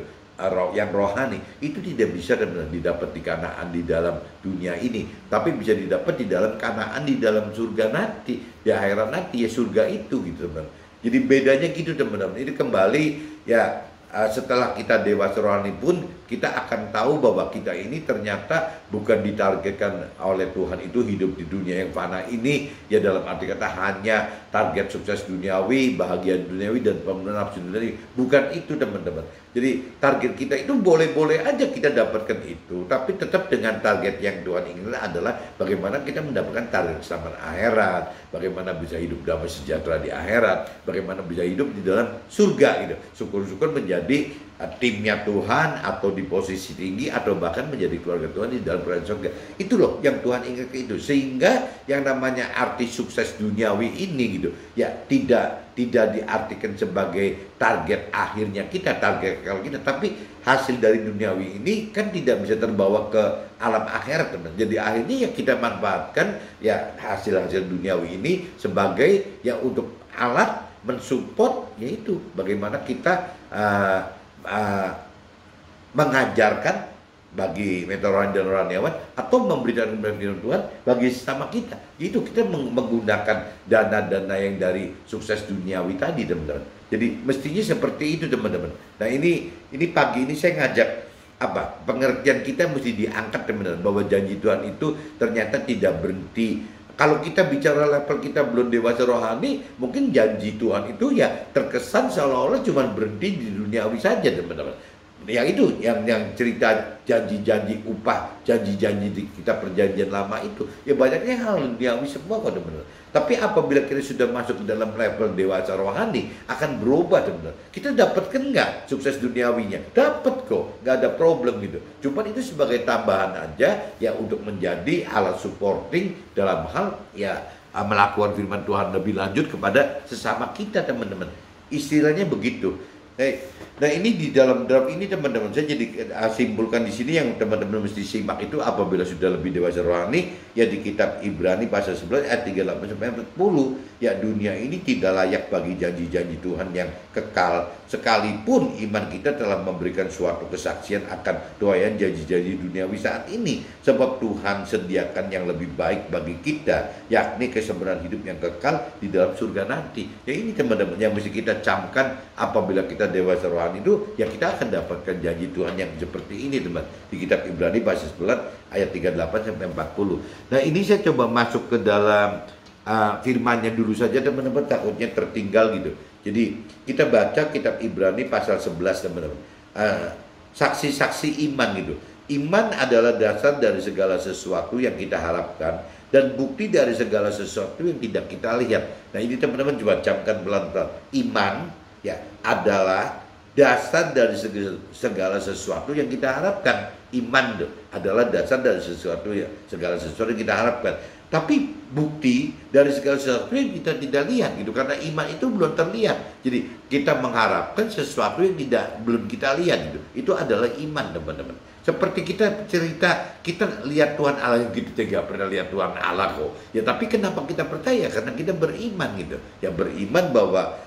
yang rohani, itu tidak bisa didapat di Kanaan di dalam dunia ini, tapi bisa didapat di dalam Kanaan di dalam surga nanti, di akhirat nanti, ya surga itu gitu, teman. Jadi bedanya gitu, teman-teman. Ini kembali ya, setelah kita dewasa rohani pun kita akan tahu bahwa kita ini ternyata bukan ditargetkan oleh Tuhan itu hidup di dunia yang fana ini, ya dalam arti kata hanya target sukses duniawi, bahagia duniawi, dan pemenuhan nafsu duniawi. Bukan itu, teman-teman. Jadi target kita itu boleh-boleh aja kita dapatkan itu, tapi tetap dengan target yang Tuhan inginkan adalah bagaimana kita mendapatkan target keselamatan akhirat, bagaimana bisa hidup damai sejahtera di akhirat, bagaimana bisa hidup di dalam surga gitu. Syukur-syukur menjadi timnya Tuhan, atau di posisi tinggi, atau bahkan menjadi keluarga Tuhan di dalam kerajaan surga. Itu loh yang Tuhan inginkan itu. Sehingga yang namanya arti sukses duniawi ini gitu ya tidak diartikan sebagai target akhirnya kita, target kalau kita, tapi hasil dari duniawi ini kan tidak bisa terbawa ke alam akhirat, teman. Jadi akhirnya ya kita manfaatkan ya hasil-hasil duniawi ini sebagai ya untuk alat mensupport, yaitu bagaimana kita mengajarkan bagi mentor rohani dan rohaniawan, atau memberitakan firman Tuhan bagi sesama kita. Itu kita menggunakan dana-dana yang dari sukses duniawi tadi, teman-teman. Jadi mestinya seperti itu, teman-teman. Nah, ini pagi ini saya ngajak pengertian kita mesti diangkat, teman-teman, bahwa janji Tuhan itu ternyata tidak berhenti. Kalau kita bicara level kita belum dewasa rohani, mungkin janji Tuhan itu ya terkesan seolah-olah cuma berhenti di duniawi saja, teman-teman. Yang itu, yang cerita janji-janji upah, janji-janji di kita perjanjian lama itu, ya banyaknya hal duniawi semua kok, teman-teman. Tapi apabila kita sudah masuk ke dalam level dewasa rohani, akan berubah, teman-teman. Kita dapatkan nggak sukses duniawinya? Dapat kok, nggak ada problem gitu. Cuma itu sebagai tambahan aja ya, untuk menjadi alat supporting dalam hal ya melakukan firman Tuhan lebih lanjut kepada sesama kita, teman-teman. Istilahnya begitu. Nah ini di dalam draft ini teman-teman saya jadi simpulkan di sini yang teman-teman mesti simak itu apabila sudah lebih dewasa rohani ya di kitab Ibrani pasal 11 ayat 38 sampai 40 ya dunia ini tidak layak bagi janji-janji Tuhan yang kekal sekalipun iman kita telah memberikan suatu kesaksian akan doayan janji-janji duniawi saat ini sebab Tuhan sediakan yang lebih baik bagi kita yakni kesebenarnya hidup yang kekal di dalam surga nanti. Ya ini teman-teman yang mesti kita camkan apabila kita dewasa rohani itu ya kita akan dapatkan janji Tuhan yang seperti ini teman di kitab Ibrani pasal 11 ayat 38 sampai 40. Nah ini saya coba masuk ke dalam firmannya dulu saja teman-teman takutnya tertinggal gitu. Jadi kita baca kitab Ibrani pasal 11 teman-teman. Saksi-saksi iman gitu. Iman adalah dasar dari segala sesuatu yang kita harapkan dan bukti dari segala sesuatu yang tidak kita lihat. Nah ini teman-teman coba camkan pelan-pelan. Iman ya adalah dasar dari segala sesuatu yang kita harapkan. Iman adalah dasar dari segala sesuatu yang kita harapkan. Tapi bukti dari segala sesuatu yang kita tidak lihat gitu karena iman itu belum terlihat. Jadi kita mengharapkan sesuatu yang belum kita lihat gitu. Itu adalah iman teman-teman. Seperti kita cerita, kita lihat Tuhan Allah yang kita tidak pernah lihat Tuhan Allah kok. Ya tapi kenapa kita percaya? Karena kita beriman gitu. Ya beriman bahwa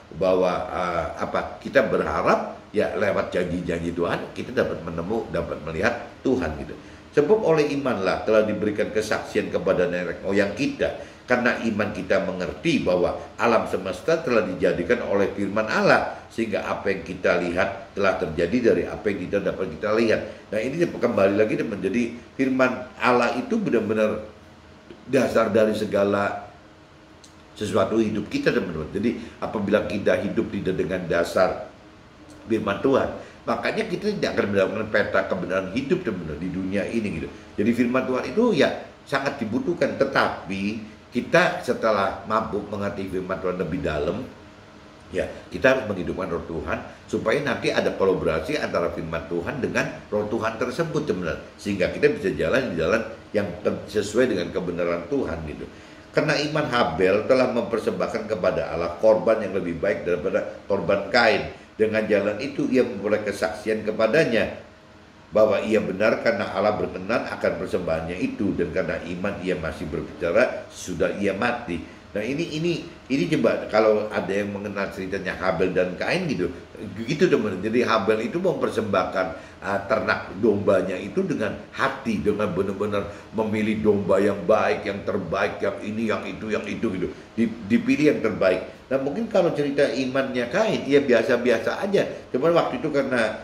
kita berharap ya lewat janji-janji Tuhan kita dapat melihat Tuhan gitu. Sebab oleh imanlah telah diberikan kesaksian kepada nenek moyang kita. Karena iman kita mengerti bahwa alam semesta telah dijadikan oleh firman Allah. Sehingga apa yang kita lihat telah terjadi dari apa yang tidak dapat kita lihat. Nah ini kembali lagi menjadi firman Allah itu benar-benar dasar dari segala sesuatu hidup kita teman-teman. Jadi apabila kita hidup tidak dengan dasar firman Tuhan, makanya kita tidak akan mendapatkan peta kebenaran hidup teman-teman di dunia ini gitu. Jadi firman Tuhan itu ya sangat dibutuhkan, tetapi kita setelah mampu mengerti firman Tuhan lebih dalam, ya kita harus menghidupkan roh Tuhan supaya nanti ada kolaborasi antara firman Tuhan dengan roh Tuhan tersebut teman-teman, sehingga kita bisa jalan di jalan yang sesuai dengan kebenaran Tuhan gitu. Karena iman Habel telah mempersembahkan kepada Allah korban yang lebih baik daripada korban Kain. Dengan jalan itu ia memperoleh kesaksian kepadanya bahwa ia benar karena Allah berkenan akan persembahannya itu, dan karena iman ia masih berbicara sudah ia mati. Nah ini coba kalau ada yang mengenal ceritanya Habel dan Kain gitu teman. Jadi Habel itu mempersembahkan ternak dombanya itu dengan hati, dengan benar-benar memilih domba yang baik, yang terbaik, yang ini, yang itu gitu. Dipilih yang terbaik. Nah mungkin kalau cerita imannya Kain, ya biasa-biasa aja. Cuman waktu itu karena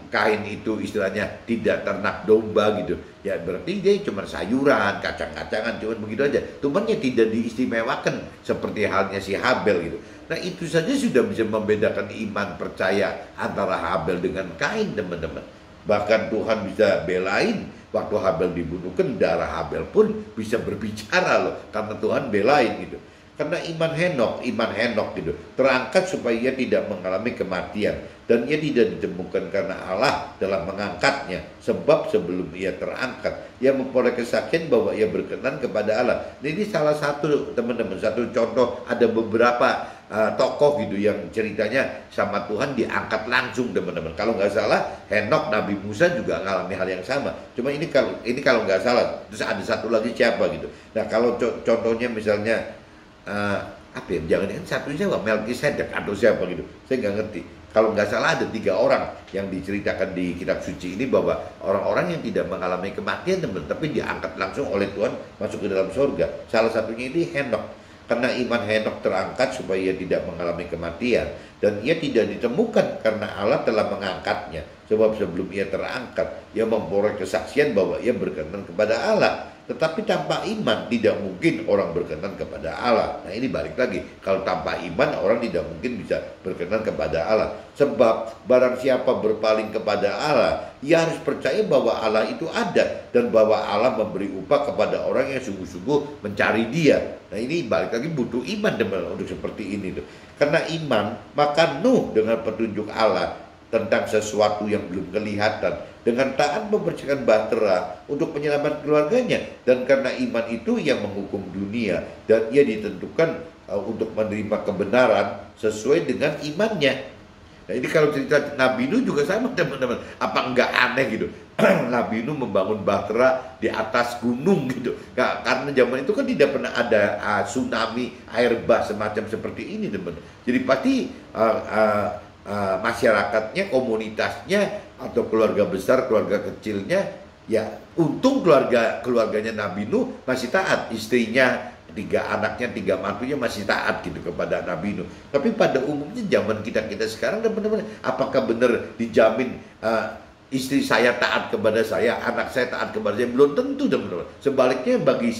Kain itu istilahnya tidak ternak domba gitu. Ya berarti dia cuma sayuran, kacang-kacangan, cuma begitu aja. Cuman tidak diistimewakan seperti halnya si Habel gitu. Nah itu saja sudah bisa membedakan iman percaya antara Habel dengan Kain teman-teman. Bahkan Tuhan bisa belain waktu Habel dibunuhkan, darah Habel pun bisa berbicara loh, karena Tuhan belain gitu. Karena iman Henok gitu terangkat supaya ia tidak mengalami kematian, dan ia tidak ditemukan karena Allah telah mengangkatnya. Sebab sebelum ia terangkat, ia memperoleh kesaksian bahwa ia berkenan kepada Allah. Nah, ini salah satu teman-teman, satu contoh. Ada beberapa tokoh gitu yang ceritanya sama Tuhan diangkat langsung teman-teman. Kalau nggak salah Henok, Nabi Musa juga mengalami hal yang sama. Cuma ini kalau nggak salah. Terus ada satu lagi siapa gitu. Nah kalau contohnya misalnya jangan satunya siapa, Melkisedek atau siapa gitu, saya nggak ngerti. Kalau nggak salah ada 3 orang yang diceritakan di kitab suci ini bahwa orang-orang yang tidak mengalami kematian teman, tapi diangkat langsung oleh Tuhan masuk ke dalam surga. Salah satunya ini Henok. Karena iman Henok terangkat supaya ia tidak mengalami kematian, dan ia tidak ditemukan karena Allah telah mengangkatnya. Sebab sebelum ia terangkat, ia memperoleh kesaksian bahwa ia berkenan kepada Allah. Tetapi tanpa iman tidak mungkin orang berkenan kepada Allah. Nah ini balik lagi, kalau tanpa iman orang tidak mungkin bisa berkenan kepada Allah. Sebab barang siapa berpaling kepada Allah, ia harus percaya bahwa Allah itu ada, dan bahwa Allah memberi upah kepada orang yang sungguh-sungguh mencari Dia. Nah ini balik lagi butuh iman teman untuk seperti ini tuh. Karena iman, maka Nuh dengan petunjuk Allah tentang sesuatu yang belum kelihatan, dengan taat membersihkan bahtera untuk menyelamatkan keluarganya. Dan karena iman itu yang menghukum dunia, dan ia ditentukan untuk menerima kebenaran sesuai dengan imannya. Nah ini kalau cerita Nabi Nuh juga sama teman-teman. Apa enggak aneh gitu? Nabi Nuh membangun bahtera di atas gunung gitu. Karena zaman itu kan tidak pernah ada tsunami, air bah semacam seperti ini teman. Jadi pasti masyarakatnya, komunitasnya atau keluarga besar, keluarga kecilnya, ya untung keluarganya Nabi Nuh masih taat, istrinya, 3 anaknya, 3 mantunya masih taat gitu kepada Nabi Nuh. Tapi pada umumnya zaman kita sekarang teman-teman, apakah benar dijamin istri saya taat kepada saya, anak saya taat kepada saya? Belum tentu teman-teman. Sebaliknya bagi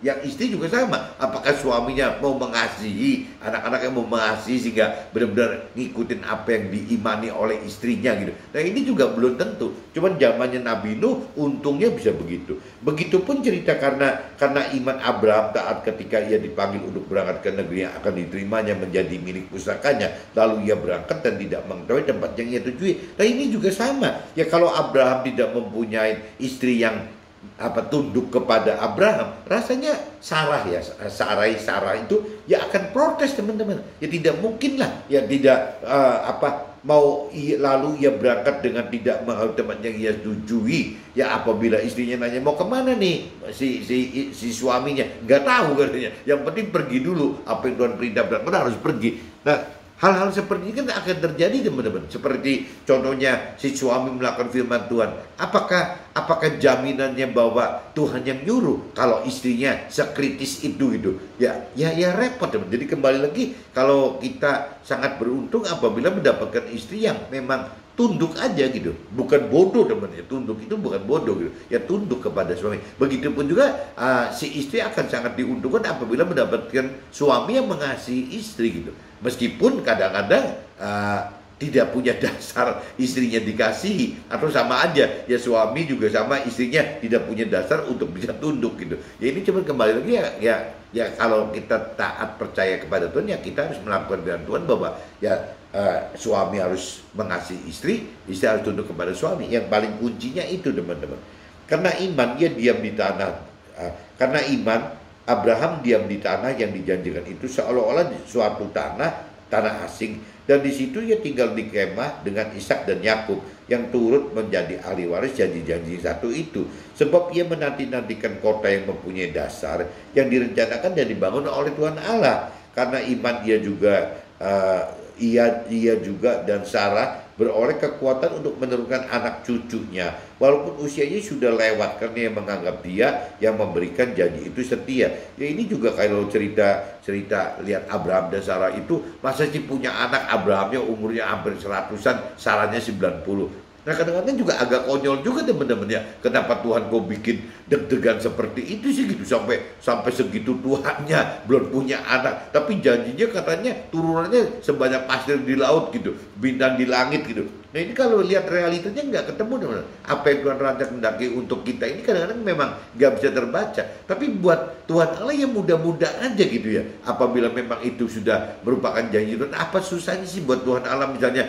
yang istri juga sama. Apakah suaminya mau mengasihi, anak-anaknya mau mengasihi sehingga benar-benar ngikutin apa yang diimani oleh istrinya gitu. Nah ini juga belum tentu. Cuman zamannya Nabi Nuh untungnya bisa begitu. Begitupun cerita karena iman Abraham taat ketika ia dipanggil untuk berangkat ke negeri yang akan diterimanya menjadi milik pusakanya. Lalu ia berangkat dan tidak mengetahui tempat yang ia tujui. Nah ini juga sama. Ya kalau Abraham tidak mempunyai istri yang tunduk kepada Abraham, rasanya Sarah itu ya akan protes teman-teman. Ya tidak mungkin lah, ya tidak lalu ia berangkat dengan tidak mengetahui tempat yang ia tujui. Ya apabila istrinya nanya mau kemana nih si suaminya, nggak tahu katanya. Yang penting pergi dulu, apa yang Tuhan perintah berangkat harus pergi. Nah hal-hal seperti ini kan akan terjadi teman-teman. Seperti contohnya si suami melakukan firman Tuhan. Apakah jaminannya bahwa Tuhan yang nyuruh kalau istrinya sekritis itu gitu? Ya repot teman. Jadi kembali lagi, kalau kita sangat beruntung apabila mendapatkan istri yang memang tunduk aja gitu, bukan bodoh teman-teman. Tunduk itu bukan bodoh gitu, ya tunduk kepada suami. Begitupun juga si istri akan sangat diuntungkan apabila mendapatkan suami yang mengasihi istri gitu. Meskipun kadang-kadang tidak punya dasar istrinya dikasihi, atau sama aja ya suami juga sama istrinya tidak punya dasar untuk bisa tunduk gitu. Ya ini cuma kembali lagi ya kalau kita taat percaya kepada Tuhan, ya kita harus melakukan firman Tuhan bahwa ya suami harus mengasihi istri harus tunduk kepada suami. Yang paling kuncinya itu teman-teman. Karena iman dia diam di tanah. Karena iman Abraham diam di tanah yang dijanjikan itu, seolah-olah di suatu tanah asing, dan di situ ia tinggal di kemah dengan Ishak dan Yakub yang turut menjadi ahli waris janji-janji satu itu. Sebab ia menanti-nantikan kota yang mempunyai dasar yang direncanakan dan dibangun oleh Tuhan Allah. Karena iman ia juga dan Sarah beroleh kekuatan untuk menurunkan anak cucunya walaupun usianya sudah lewat, karena yang menganggap dia yang memberikan janji itu setia. Ya ini juga kalau cerita lihat Abraham dan Sarah itu, masa sih punya anak, Abrahamnya umurnya hampir 100-an, Sarahnya 90. Nah kadang-kadang juga agak konyol juga teman-teman ya, kenapa Tuhan kok bikin deg-degan seperti itu sih gitu, sampai segitu Tuhannya belum punya anak, tapi janjinya katanya turunannya sebanyak pasir di laut gitu, bintang di langit gitu. Nah ini kalau lihat realitanya nggak ketemu teman-teman. Apa yang Tuhan rancang hendaki untuk kita ini kadang-kadang memang nggak bisa terbaca. Tapi buat Tuhan Allah ya mudah-mudah aja gitu ya. Apabila memang itu sudah merupakan janji Tuhan, apa susahnya sih buat Tuhan Allah misalnya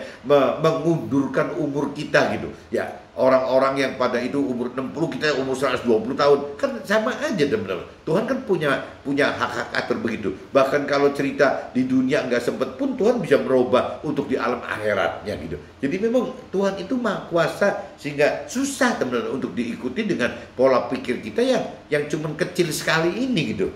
mengundurkan umur kita gitu ya. Orang-orang yang pada itu umur 60, kita umur 120 tahun, kan sama aja teman-teman. Tuhan kan punya hak-hak atur begitu. Bahkan kalau cerita di dunia nggak sempet pun, Tuhan bisa merubah untuk di alam akhiratnya gitu. Jadi memang Tuhan itu maha kuasa, sehingga susah teman-teman untuk diikuti dengan pola pikir kita yang cuma kecil sekali ini gitu.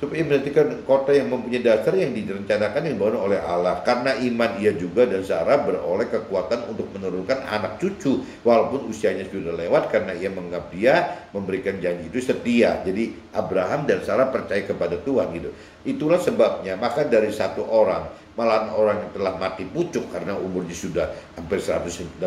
Supaya menantikan kota yang mempunyai dasar yang direncanakan yang dibangun oleh Allah. Karena iman ia juga dan Sarah beroleh kekuatan untuk menurunkan anak cucu walaupun usianya sudah lewat, karena ia menganggap dia memberikan janji itu setia. Jadi Abraham dan Sarah percaya kepada Tuhan gitu. Itulah sebabnya maka dari satu orang, malahan orang yang telah mati pucuk karena umurnya sudah hampir 190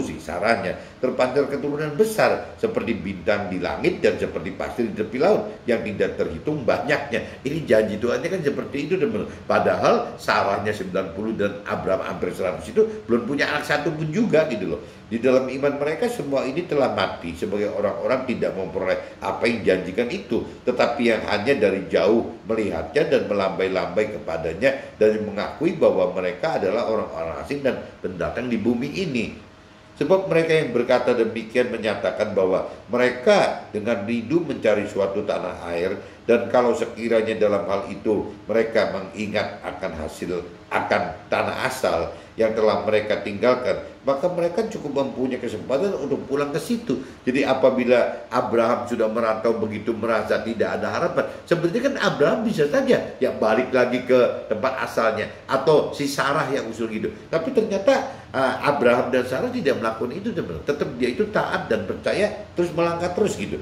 sih Sarahnya, terpancar keturunan besar seperti bintang di langit dan seperti pasir di tepi laut yang tidak terhitung banyaknya. Ini janji Tuhannya kan seperti itu teman. Padahal Sarahnya 90 dan Abraham hampir 100 itu belum punya anak satu pun juga gitu loh. Di dalam iman mereka semua ini telah mati sebagai orang-orang tidak memperoleh apa yang dijanjikan itu, tetapi yang hanya dari jauh melihatnya dan melambai-lambai kepadanya dan mengakui bahwa mereka adalah orang-orang asing dan pendatang di bumi ini. Sebab mereka yang berkata demikian menyatakan bahwa mereka dengan rindu mencari suatu tanah air, dan kalau sekiranya dalam hal itu mereka mengingat akan tanah asal yang telah mereka tinggalkan, maka mereka cukup mempunyai kesempatan untuk pulang ke situ. Jadi apabila Abraham sudah merantau begitu merasa tidak ada harapan, sebenarnya kan Abraham bisa saja ya balik lagi ke tempat asalnya, atau si Sarah yang usul gitu. Tapi ternyata Abraham dan Sarah tidak melakukan itu, tetap dia itu taat dan percaya terus melangkah terus gitu.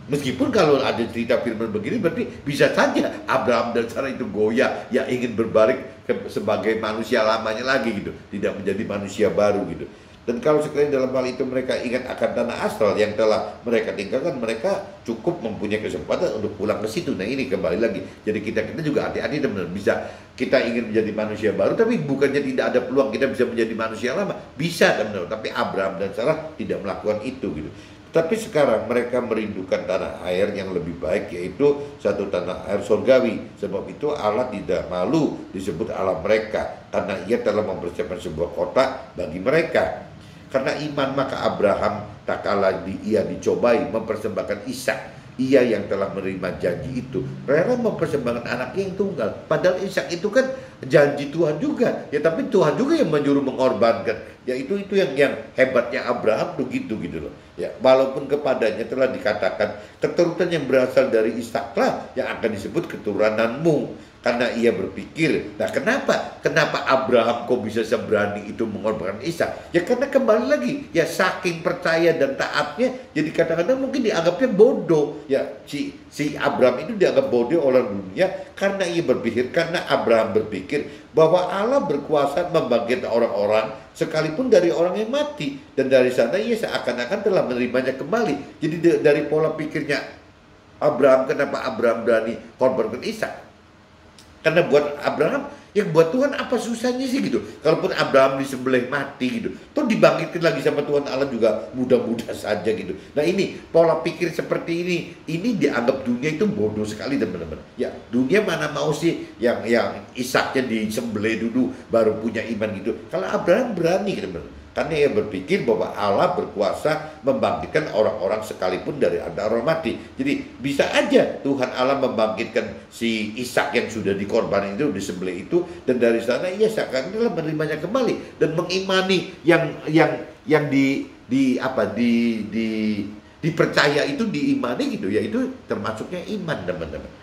Meskipun kalau ada cerita firman begini berarti bisa saja Abraham dan Sarah itu goyah ya ingin berbalik sebagai manusia lamanya lagi gitu, tidak menjadi manusia baru gitu. Dan kalau sekiranya dalam hal itu mereka ingat akan tanah asal yang telah mereka tinggalkan, mereka cukup mempunyai kesempatan untuk pulang ke situ. Nah ini kembali lagi, jadi kita juga hati-hati teman-teman. Bisa kita ingin menjadi manusia baru, tapi bukannya tidak ada peluang kita bisa menjadi manusia lama, bisa teman-teman. Tapi Abraham dan Sarah tidak melakukan itu gitu. Tapi sekarang mereka merindukan tanah air yang lebih baik, yaitu satu tanah air surgawi. Sebab itu Allah tidak malu disebut Allah mereka, karena ia telah mempersiapkan sebuah kota bagi mereka. Karena iman maka Abraham tak kala ia dicobai mempersembahkan Ishak, ia yang telah menerima janji itu rela mempersembahkan anaknya yang tunggal. Padahal Ishak itu kan janji Tuhan juga ya, tapi Tuhan juga yang menyuruh mengorbankan. Ya itu yang hebatnya Abraham begitu gitu loh. Ya, walaupun kepadanya telah dikatakan keturunan yang berasal dari Ishaklah yang akan disebut keturunanmu. Karena ia berpikir, nah kenapa Abraham kok bisa seberani itu mengorbankan Ishak? Ya karena kembali lagi, ya saking percaya dan taatnya, jadi kadang-kadang mungkin dianggapnya bodoh. Ya si Abraham itu dianggap bodoh oleh dunia karena Abraham berpikir bahwa Allah berkuasa membangkitkan orang-orang sekalipun dari orang yang mati, dan dari sana ia seakan-akan telah menerimanya kembali. Jadi dari pola pikirnya Abraham, kenapa Abraham berani korbankan Ishak? Karena buat Abraham, ya buat Tuhan apa susahnya sih gitu. Kalaupun Abraham disembelih mati gitu, toh dibangkitkan lagi sama Tuhan Allah juga mudah-mudah saja gitu. Nah ini pola pikir seperti ini dianggap dunia itu bodoh sekali teman-teman. Ya dunia mana mau sih yang Ishaknya disembelih dulu baru punya iman gitu. Kalau Abraham berani teman-teman. Karena ia berpikir bahwa Allah berkuasa membangkitkan orang-orang sekalipun dari antara orang mati. Jadi bisa aja Tuhan Allah membangkitkan si Ishak yang sudah dikorban itu, disembelih itu, dan dari sana ia seakan menerimanya kembali dan mengimani yang dipercaya itu diimani gitu ya, itu termasuknya iman teman-teman.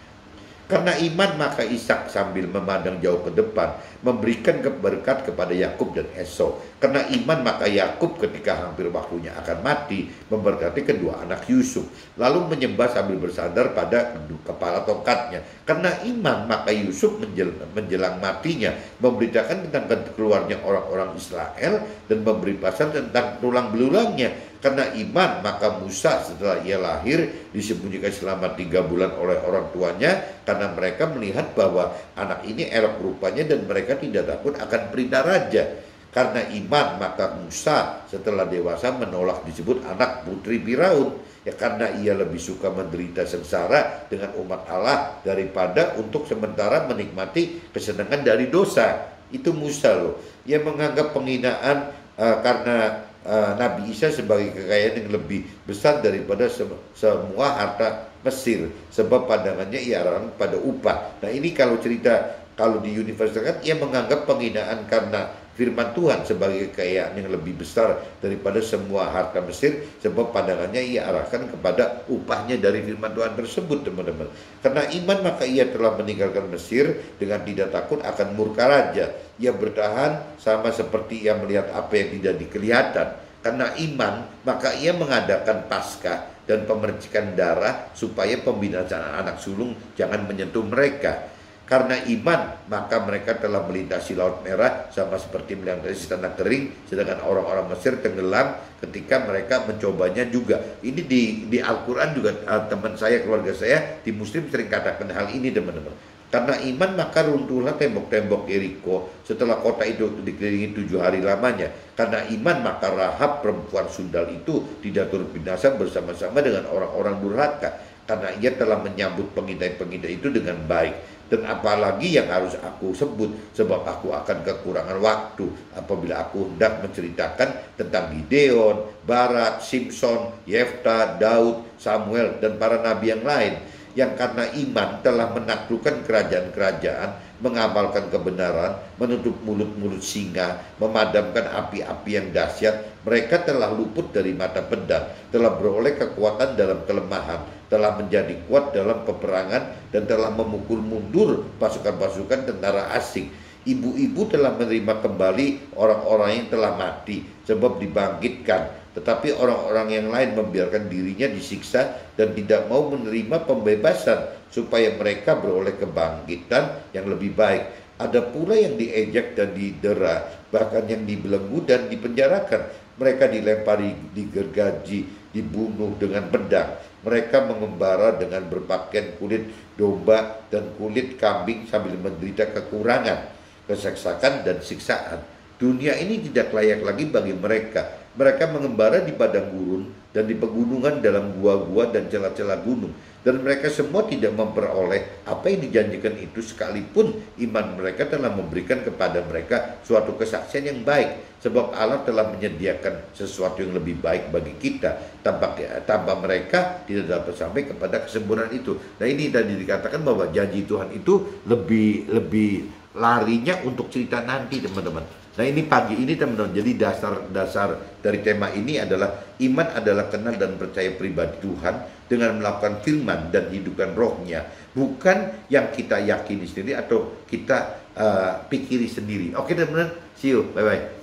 Karena iman maka Ishak sambil memandang jauh ke depan memberikan berkat kepada Yakub dan Esau. Karena iman maka Yakub ketika hampir waktunya akan mati memberkati kedua anak Yusuf, lalu menyembah sambil bersandar pada kepala tongkatnya. Karena iman maka Yusuf menjelang matinya memberitakan tentang keluarnya orang-orang Israel dan memberi pasal tentang tulang belulangnya. Karena iman maka Musa setelah ia lahir disembunyikan selama 3 bulan oleh orang tuanya, karena mereka melihat bahwa anak ini elok rupanya dan mereka tidak takut akan perintah raja. Karena iman maka Musa setelah dewasa menolak disebut anak putri Firaun, ya karena ia lebih suka menderita sengsara dengan umat Allah daripada untuk sementara menikmati kesenangan dari dosa. Itu Musa loh. Ia menganggap penghinaan karena Nabi Isa sebagai kekayaan yang lebih besar daripada semua harta Mesir, sebab pandangannya ia arahkan pada upah. Nah ini kalau di universalkan, ia menganggap penghinaan karena firman Tuhan sebagai kekayaan yang lebih besar daripada semua harta Mesir, sebab pandangannya ia arahkan kepada upahnya dari firman Tuhan tersebut teman-teman. Karena iman maka ia telah meninggalkan Mesir dengan tidak takut akan murka raja. Ia bertahan sama seperti ia melihat apa yang tidak dikelihatan. Karena iman maka ia mengadakan Paskah dan pemercikan darah supaya pembinasaan anak sulung jangan menyentuh mereka. Karena iman maka mereka telah melintasi Laut Merah sama seperti melintasi tanah kering, sedangkan orang-orang Mesir tenggelam ketika mereka mencobanya juga. Ini di Al-Quran juga teman saya, keluarga saya di Muslim sering katakan hal ini teman-teman. Karena iman maka runtuhlah tembok-tembok Yeriko setelah kota itu dikelilingi 7 hari lamanya. Karena iman maka Rahab perempuan sundal itu tidak turut binasa bersama-sama dengan orang-orang durhaka. Karena ia telah menyambut pengintai-pengintai itu dengan baik. Dan apalagi yang harus aku sebut, sebab aku akan kekurangan waktu apabila aku hendak menceritakan tentang Gideon, Barak, Simpson, Yefta, Daud, Samuel, dan para nabi yang lain, yang karena iman telah menaklukkan kerajaan-kerajaan, mengamalkan kebenaran, menutup mulut-mulut singa, memadamkan api-api yang dahsyat. Mereka telah luput dari mata pedang, telah beroleh kekuatan dalam kelemahan, telah menjadi kuat dalam peperangan, dan telah memukul mundur pasukan-pasukan tentara asing. Ibu-ibu telah menerima kembali orang-orang yang telah mati, sebab dibangkitkan. Tetapi orang-orang yang lain membiarkan dirinya disiksa dan tidak mau menerima pembebasan, supaya mereka beroleh kebangkitan yang lebih baik. Ada pula yang diejek dan didera, bahkan yang dibelenggu dan dipenjarakan. Mereka dilempari, digergaji, dibunuh dengan pedang. Mereka mengembara dengan berpakaian kulit domba dan kulit kambing sambil menderita kekurangan, kesesakan, dan siksaan. Dunia ini tidak layak lagi bagi mereka. Mereka mengembara di padang gurun dan di pegunungan, dalam gua-gua dan celah-celah gunung. Dan mereka semua tidak memperoleh apa yang dijanjikan itu, sekalipun iman mereka telah memberikan kepada mereka suatu kesaksian yang baik. Sebab Allah telah menyediakan sesuatu yang lebih baik bagi kita. Tanpa mereka tidak dapat sampai kepada kesempurnaan itu. Nah, ini tadi dikatakan bahwa janji Tuhan itu lebih larinya untuk cerita nanti, teman-teman. Nah, ini pagi ini, teman-teman, jadi dasar dari tema ini adalah iman adalah kenal dan percaya pribadi Tuhan dengan melakukan firman dan hidupkan rohnya, bukan yang kita yakini sendiri atau kita pikiri sendiri. Oke, teman-teman, see you, bye-bye.